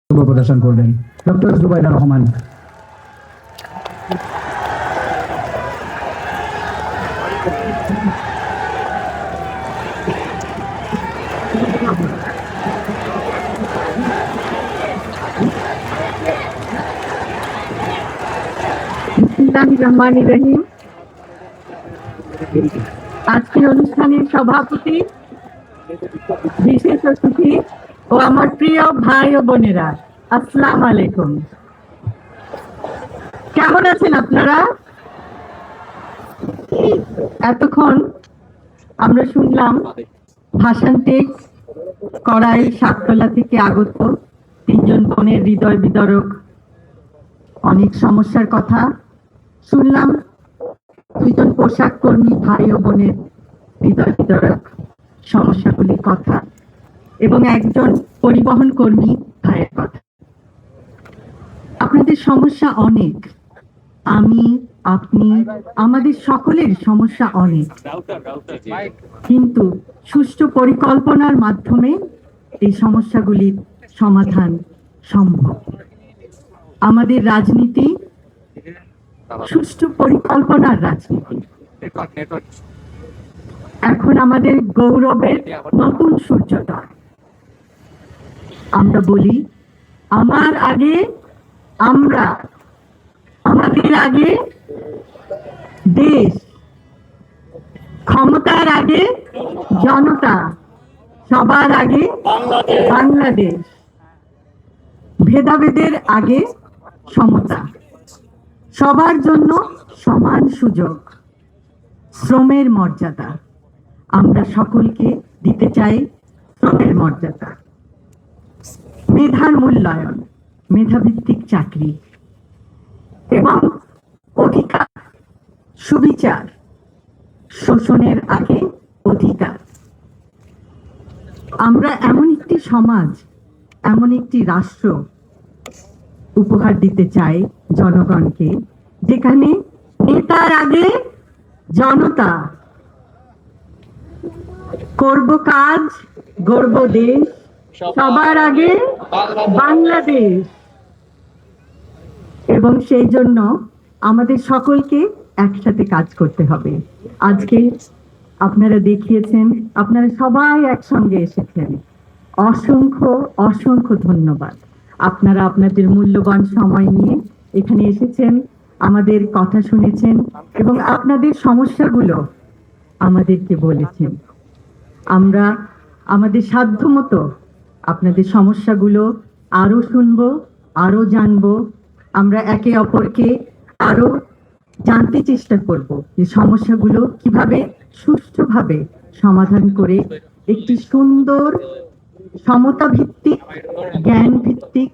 প্রদর্শন করবেন ডক্টর জুবাইদা রহমান। আজকের অনুষ্ঠানের সভাপতি, বিশেষ অতিথি ও আমার প্রিয় ভাই ও বোনেরা, আসসালামু আলাইকুম। কেমন আছেন আপনারা? এতক্ষণ আমরা শুনলাম ভাষান্তিক কড়াই সাততলা থেকে আগত তিনজন বোনের হৃদয় বিদারক অনেক সমস্যার কথা শুনলাম, দুইজন পোশাক কর্মী ভাই ও বোনের হৃদয় বিদারক সমস্যাগুলির কথা এবং একজন পরিবহন কর্মী ভাইয়ের কথা। আপনাদের সমস্যা অনেক, আমি আপনি আমাদের সকলের সমস্যা অনেক, কিন্তু সুষ্ঠু পরিকল্পনার মাধ্যমে এই সমস্যাগুলির সমাধান সম্ভব। আমাদের রাজনীতি সুষ্ঠু পরিকল্পনার রাজনীতি। এখন আমাদের গৌরবের নতুন সূর্যোদয়। আমরা বলি আমার আগে আমরা, আমাদের আগে দেশ, ক্ষমতার আগে জনতা, সবার আগে বাংলাদেশ, ভেদাভেদের আগে সমতা, সবার জন্য সমান সুযোগ, শ্রমের মর্যাদা। আমরা সকলকে দিতে চাই শ্রমের মর্যাদা, মেধার মূল্যায়ন, মেধাভিত্তিক চাকরি এবং অধিকার, সুবিচার, শোষণের আগে অধিকার। আমরা এমন একটি সমাজ, এমন একটি রাষ্ট্র উপহার দিতে চাই জনগণকে, যেখানে নেতার আগে জনতা, করব কাজ, গড়ব দেশ, সবার আগে বাংলাদেশ। এবং সেই জন্য আমাদের সকলকে একসাথে কাজ করতে হবে। আজকে আপনারা দেখিয়েছেন, আপনারা সবাই একসঙ্গে এসেছেন, অসংখ্য অসংখ্য ধন্যবাদ। আপনারা আপনাদের মূল্যবান সময় নিয়ে এখানে এসেছেন, আমাদের কথা শুনেছেন এবং আপনাদের সমস্যাগুলো আমাদেরকে বলেছেন। আমরা আমাদের সাধ্যমতো আপনাদের সমস্যাগুলো আরো শুনবো, আরো জানবো। আমরা একে অপরকে আরো জানতে চেষ্টা করব যে সমস্যাগুলো কিভাবে সুষ্ঠুভাবে সমাধান করে একটি সুন্দর সমতা ভিত্তিক, জ্ঞান ভিত্তিক,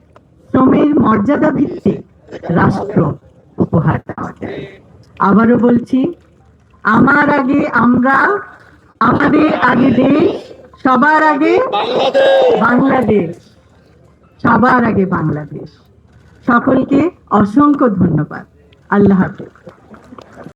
শ্রমের মর্যাদা ভিত্তিক রাষ্ট্র উপহার দেওয়া যায়। আবারও বলছি, আমার আগে আমরা, আমাদের আগে দেশ, সবার আগে বাংলাদেশ, সবার আগে বাংলাদেশ। সকলকে অসংখ্য ধন্যবাদ। আল্লাহ হাফেজ।